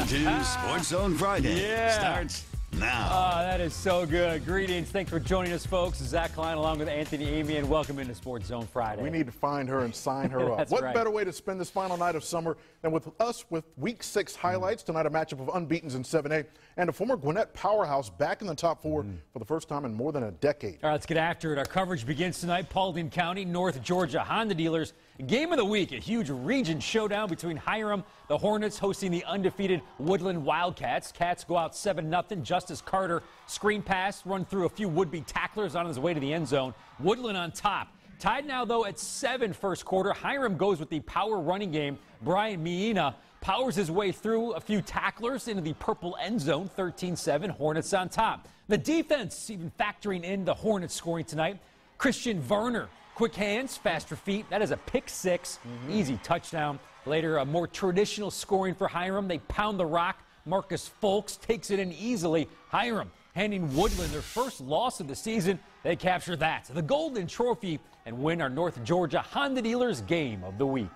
2 Sports Zone Friday starts now. Oh, that is so good. Greetings. Thanks for joining us, folks. Zach Klein along with Anthony Amy, and welcome into Sports Zone Friday. We need to find her and sign her up. What better way to spend this final night of summer than with us with Week 6 highlights. Tonight, a matchup of unbeatens in 7A and a former Gwinnett powerhouse back in the top 4 for the first time in more than a decade. All right, let's get after it. Our coverage begins tonight. Paulding County, North Georgia Honda Dealers. Game of the week, a huge region showdown between Hiram, the Hornets, hosting the undefeated Woodland Wildcats. Cats go out 7-0. Justice Carter, screen pass, run through a few would-be tacklers on his way to the end zone. Woodland on top. Tied now, though, at 7 first quarter. Hiram goes with the power running game. Brian Miena powers his way through a few tacklers into the purple end zone. 13-7, Hornets on top. The defense even factoring in the Hornets scoring tonight. Christian Varner. Quick hands, faster feet. That is a pick 6. Easy touchdown. Later, a more traditional scoring for Hiram. They pound the rock. Marcus Folks takes it in easily. Hiram handing Woodland their first loss of the season. They capture that, the Golden Trophy, and win our North Georgia Honda Dealers Game of the Week.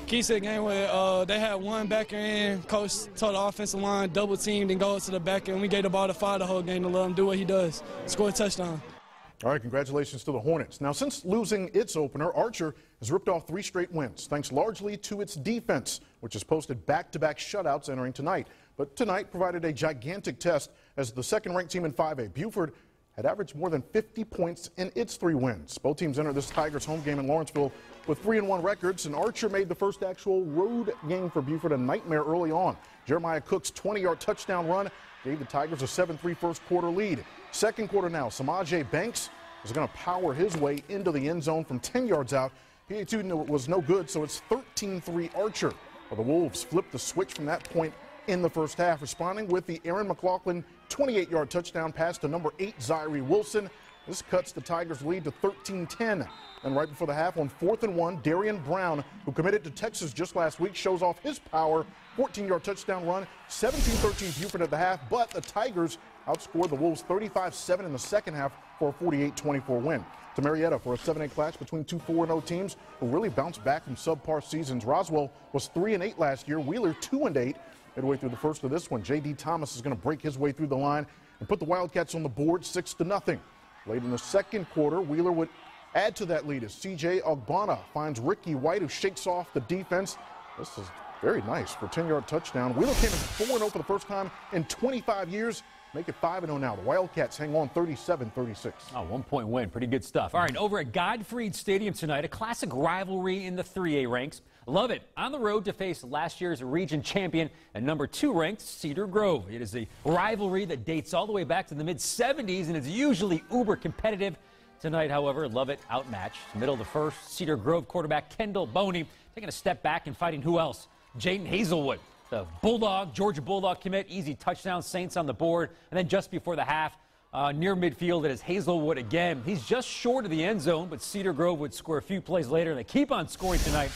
Key to the game where they had one backer in. Coach told the offensive line, double teamed, and go to the backer, and we gave the ball to Fire the whole game to let him do what he does, score a touchdown. All right, congratulations to the Hornets. Now, since losing its opener, Archer has ripped off 3 straight wins, thanks largely to its defense, which has posted back-to-back shutouts entering tonight. But tonight provided a gigantic test as the second-ranked team in 5A. Buford had averaged more than 50 points in its 3 wins. Both teams entered this Tigers home game in Lawrenceville with 3-1 records, and Archer made the first actual road game for Buford a nightmare early on. Jeremiah Cook's 20-yard touchdown run gave the Tigers a 7-3 first quarter lead. Second quarter now, Samaje Banks is going to power his way into the end zone from 10 yards out. PA2 was no good, so it's 13-3 Archer. Well, the Wolves flipped the switch from that point in the first half, responding with the Aaron McLaughlin 28-yard touchdown pass to number 8, Zyree Wilson. This cuts the Tigers' lead to 13-10. And right before the half, on 4th and 1, Darian Brown, who committed to Texas just last week, shows off his power. 14-yard touchdown run, 17-13 Buford at the half, but the Tigers outscored the Wolves 35-7 in the second half for a 48-24 win. To Marietta for a 7A clash between 2 4-0 teams who really bounced back from subpar seasons. Roswell was 3-8 last year. Wheeler 2-8. Midway through the first of this one, J.D. Thomas is going to break his way through the line and put the Wildcats on the board 6-0. Late in the second quarter, Wheeler would add to that lead as C.J. Ogbonna finds Ricky White, who shakes off the defense. This is very nice for a 10-yard touchdown. Wheeler came in 4-0 for the first time in 25 years. Make it 5-0 now. The Wildcats hang on 37-36. Oh, 1-point win. Pretty good stuff. All right, over at Godfrey Stadium tonight, a classic rivalry in the 3A ranks. Love it. On the road to face last year's region champion and number 2 ranked Cedar Grove. It is a rivalry that dates all the way back to the mid-70s, and it's usually uber competitive. Tonight, however, love it outmatched. Middle of the first, Cedar Grove quarterback Kendall Boney taking a step back and fighting who else? Jaden Hazelwood. The Bulldog, Georgia Bulldog commit, easy touchdown, Saints on the board. And then just before the half, near midfield, it is Hazelwood again. He's just short of the end zone, but Cedar Grove would score a few plays later, and they keep on scoring tonight.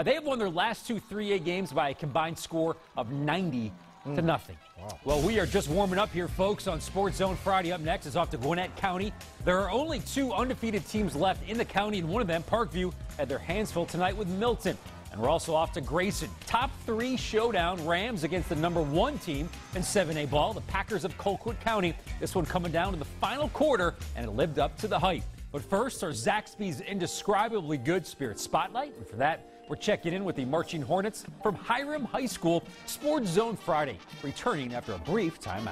They have won their last 2 3A games by a combined score of 90-0. Wow. Well, we are just warming up here, folks, on Sports Zone Friday. Up next is off to Gwinnett County. There are only 2 undefeated teams left in the county, and one of them, Parkview, had their hands full tonight with Milton. And we're also off to Grayson. Top 3 showdown, Rams against the number 1 team in 7A ball, the Packers of Colquitt County. This one coming down to the final quarter, and it lived up to the hype. But first, our Zaxby's Indescribably Good Spirit Spotlight. And for that, we're checking in with the Marching Hornets from Hiram High School. Sports Zone Friday, returning after a brief timeout.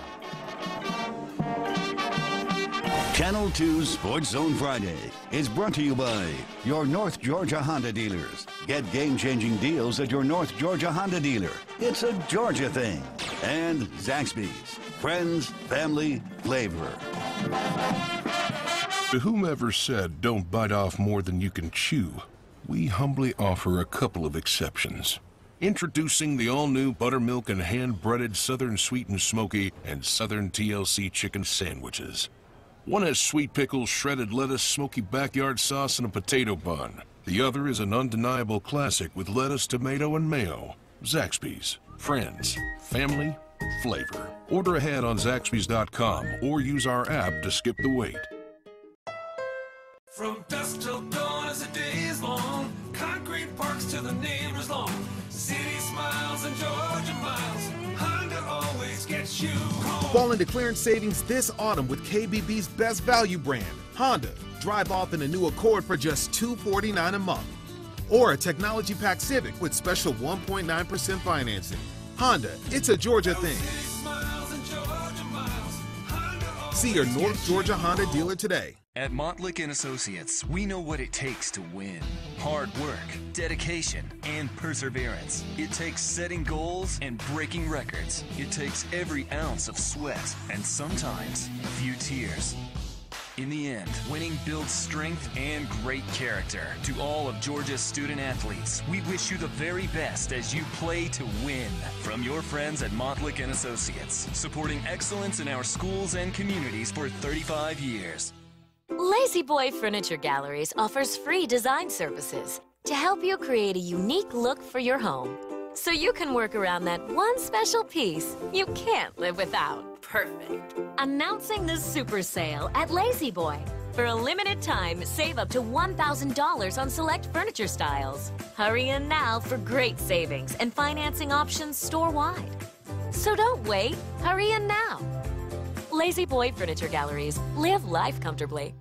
Channel 2 Sports Zone Friday is brought to you by your North Georgia Honda dealers. Get game-changing deals at your North Georgia Honda dealer. It's a Georgia thing. And Zaxby's, friends, family, flavor. To whomever said don't bite off more than you can chew, we humbly offer a couple of exceptions. Introducing the all-new buttermilk and hand-breaded Southern Sweet and Smoky and Southern TLC chicken sandwiches. One has sweet pickles, shredded lettuce, smoky backyard sauce, and a potato bun. The other is an undeniable classic with lettuce, tomato, and mayo. Zaxby's. Friends. Family. Flavor. Order ahead on Zaxby's.com or use our app to skip the wait. From dusk till dawn as the day is long, concrete concrete parks till the neighbors long. City smiles and Georgia miles. Honda always gets you home. Fall into clearance savings this autumn with KBB's best value brand, Honda. Drive off in a new Accord for just $249 a month. Or a technology pack Civic with special 1.9% financing. Honda, it's a Georgia thing. See your North Georgia Honda dealer today. At Montlick & Associates, we know what it takes to win. Hard work, dedication, and perseverance. It takes setting goals and breaking records. It takes every ounce of sweat and sometimes a few tears. In the end, winning builds strength and great character. To all of Georgia's student athletes, we wish you the very best as you play to win. From your friends at Montlick & Associates, supporting excellence in our schools and communities for 35 years. Lazy Boy Furniture Galleries offers free design services to help you create a unique look for your home, so you can work around that one special piece you can't live without. Perfect. Announcing the super sale at Lazy Boy. For a limited time, save up to $1,000 on select furniture styles. Hurry in now for great savings and financing options store-wide. So don't wait, hurry in now. Lazy Boy Furniture Galleries. Live life comfortably.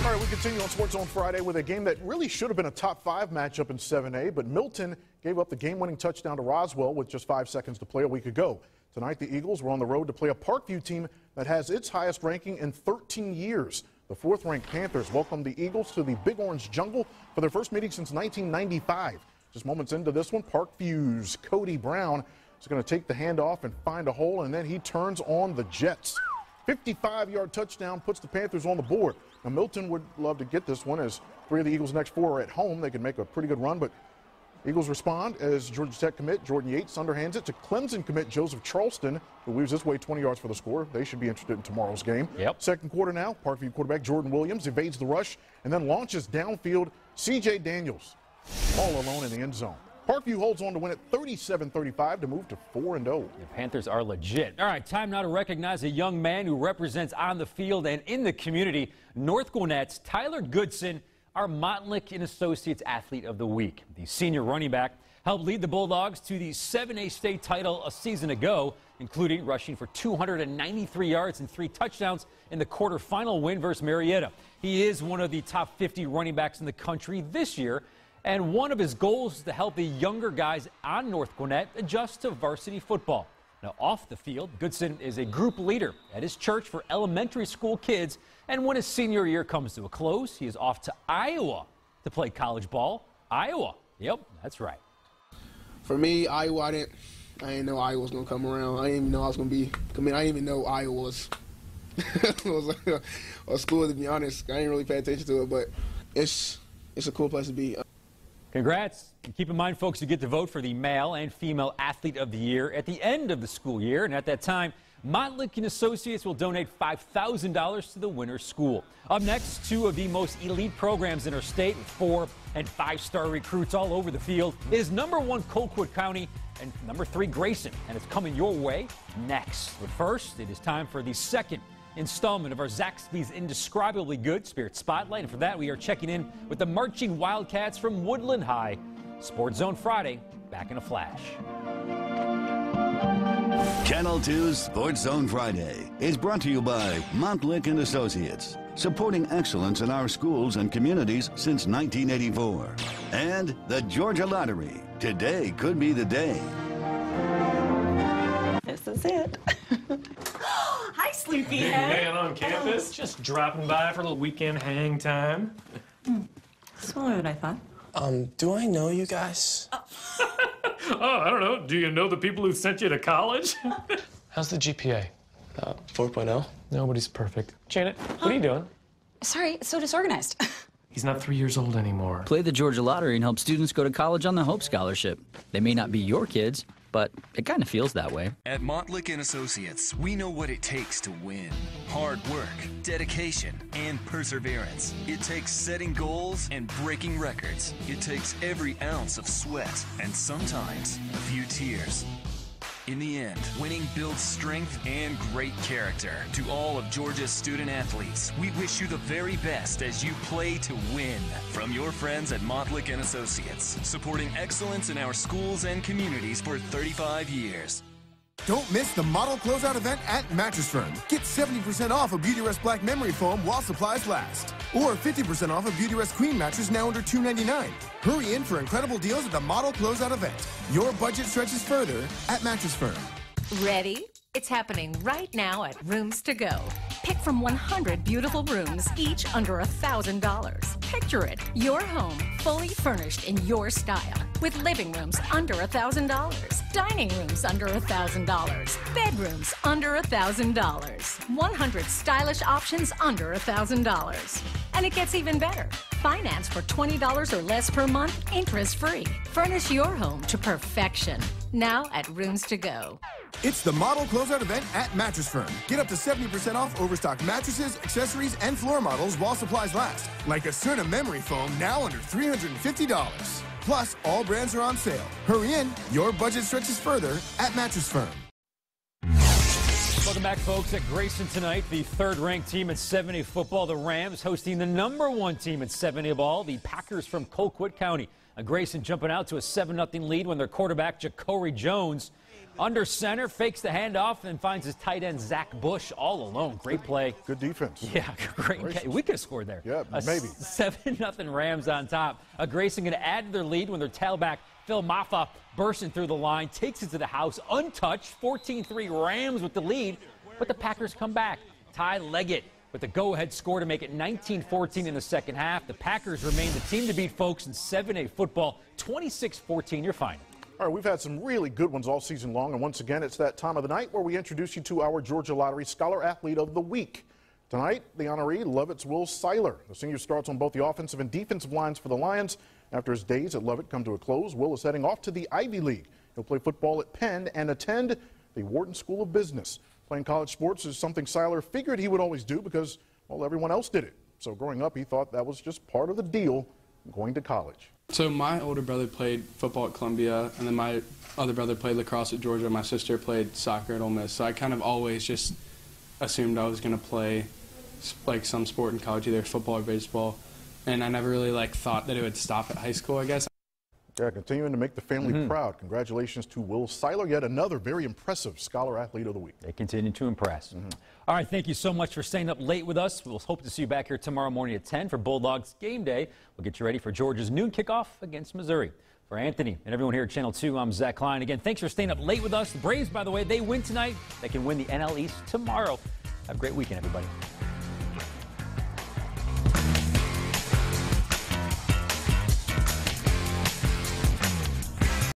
All right, we continue on Sports Zone Friday with a game that really should have been a top 5 matchup in 7A, but Milton gave up the game-winning touchdown to Roswell with just 5 seconds to play a week ago. Tonight, the Eagles were on the road to play a Parkview team that has its highest ranking in 13 years. The 4th-ranked Panthers welcomed the Eagles to the Big Orange Jungle for their first meeting since 1995. Just moments into this one, Parkview's Cody Brown is going to take the handoff and find a hole, and then he turns on the Jets. 55-yard touchdown puts the Panthers on the board. Now, Milton would love to get this one, as 3 of the Eagles' next 4 are at home. They could make a pretty good run, but Eagles respond as Georgia Tech commit Jordan Yates underhands it to Clemson commit Joseph Charleston, who weaves his way 20 yards for the score. They should be interested in tomorrow's game. Second quarter now, Parkview quarterback Jordan Williams evades the rush and then launches downfield. C.J. Daniels all alone in the end zone. Parkview holds on to win it 37-35 to move to 4-0. The Panthers are legit. All right, time now to recognize a young man who represents on the field and in the community. North Gwinnett's Tyler Goodson, our Montlick & Associates Athlete of the Week. The senior running back helped lead the Bulldogs to the 7A state title a season ago, including rushing for 293 yards and 3 touchdowns in the quarterfinal win versus Marietta. He is one of the top 50 running backs in the country this year, and one of his goals is to help the younger guys on North Gwinnett adjust to varsity football. Now, off the field, Goodson is a group leader at his church for elementary school kids, and when his senior year comes to a close, he is off to Iowa to play college ball. Iowa, yep, that's right. For me, Iowa, I didn't know Iowa was going to come around. I didn't even know I was going to be committed. I didn't even know Iowa was, a school, to be honest. I didn't really pay attention to it, but it's a cool place to be. Congrats. And keep in mind, folks, you get to vote for the male and female athlete of the year at the end of the school year. And at that time, Montlick & Associates will donate $5,000 to the winner's school. Up next, 2 of the most elite programs in our state with 4- and 5-star recruits all over the field is #1 Colquitt County and #3 Grayson. And it's coming your way next. But first, it is time for the second installment of our Zaxby's Indescribably Good Spirit Spotlight. And for that, we are checking in with the Marching Wildcats from Woodland High. Sports Zone Friday, back in a flash. Channel 2's Sports Zone Friday is brought to you by Montlick & Associates, supporting excellence in our schools and communities since 1984. And the Georgia Lottery. Today could be the day. This is it. Hi, Sleepyhead. Man on campus, just dropping by for a little weekend hang time. Smaller than I thought. Do I know you guys? Oh, I don't know. Do you know the people who sent you to college? How's the GPA? 4.0? Nobody's perfect. Janet, what are you doing? Sorry, it's so disorganized. He's not 3 years old anymore. Play the Georgia Lottery and help students go to college on the Hope Scholarship. They may not be your kids, but it kind of feels that way. At Montlick & Associates, we know what it takes to win. Hard work, dedication, and perseverance. It takes setting goals and breaking records. It takes every ounce of sweat and sometimes a few tears. In the end, winning builds strength and great character. To all of Georgia's student athletes, we wish you the very best as you play to win. From your friends at Mottlick & Associates, supporting excellence in our schools and communities for 35 years. Don't miss the model closeout event at Mattress Firm. Get 70% off a Beautyrest Black Memory Foam while supplies last. Or 50% off a Beautyrest Queen mattress now under $299. Hurry in for incredible deals at the model closeout event. Your budget stretches further at Mattress Firm. Ready? It's happening right now at Rooms to Go. Pick from 100 beautiful rooms, each under $1,000. Picture it, your home fully furnished in your style, with living rooms under $1,000, dining rooms under $1,000, bedrooms under $1,000, 100 stylish options under $1,000. And it gets even better. Finance for $20 or less per month, interest-free. Furnish your home to perfection. Now at Rooms to Go. It's the model closeout event at Mattress Firm. Get up to 70% off overstock mattresses, accessories, and floor models while supplies last. Like a Cerna Memory Foam now under $350. Plus, all brands are on sale. Hurry in, your budget stretches further at Mattress Firm. Welcome back, folks. At Grayson tonight, the third-ranked team in 7A football, the Rams, hosting the #1 team in 7A ball, the Packers from Colquitt County. Grayson jumping out to a 7-0 lead when their quarterback, Ja'Cory Jones, under center, fakes the handoff and finds his tight end, Zach Bush, all alone. Great play. Good defense. Yeah, great. We could have scored there. Yeah, maybe. 7-0 Rams on top. Grayson going to add to their lead when their tailback, Phil Maffa, bursting through the line, takes it to the house, untouched. 14-3 Rams with the lead, but the Packers come back. Ty Leggett with the go-ahead score to make it 19-14 in the second half. The Packers remain the team to beat, folks, in 7A football. 26-14, your final. All right, we've had some really good ones all season long, and once again, it's that time of the night where we introduce you to our Georgia Lottery Scholar Athlete of the Week. Tonight, the honoree, Lovett's Will Seiler. The senior starts on both the offensive and defensive lines for the Lions. After his days at Lovett come to a close, Will is heading off to the Ivy League. He'll play football at Penn and attend the Wharton School of Business. Playing college sports is something Seiler figured he would always do because, well, everyone else did it. So growing up, he thought that was just part of the deal going to college. So my older brother played football at Columbia, and then my other brother played lacrosse at Georgia. My sister played soccer at Ole Miss. So I kind of always just assumed I was going to play like some sport in college, either football or baseball. And I never really thought that it would stop at high school, I guess. Yeah, continuing to make the family proud. Congratulations to Will Seiler, yet another very impressive Scholar Athlete of the Week. They continue to impress. All right, thank you so much for staying up late with us. We'll hope to see you back here tomorrow morning at 10 for Bulldogs game day. We'll get you ready for Georgia's noon kickoff against Missouri. For Anthony and everyone here at Channel 2, I'm Zach Klein. Again, thanks for staying up late with us. The Braves, by the way, they win tonight. They can win the NL East tomorrow. Have a great weekend, everybody.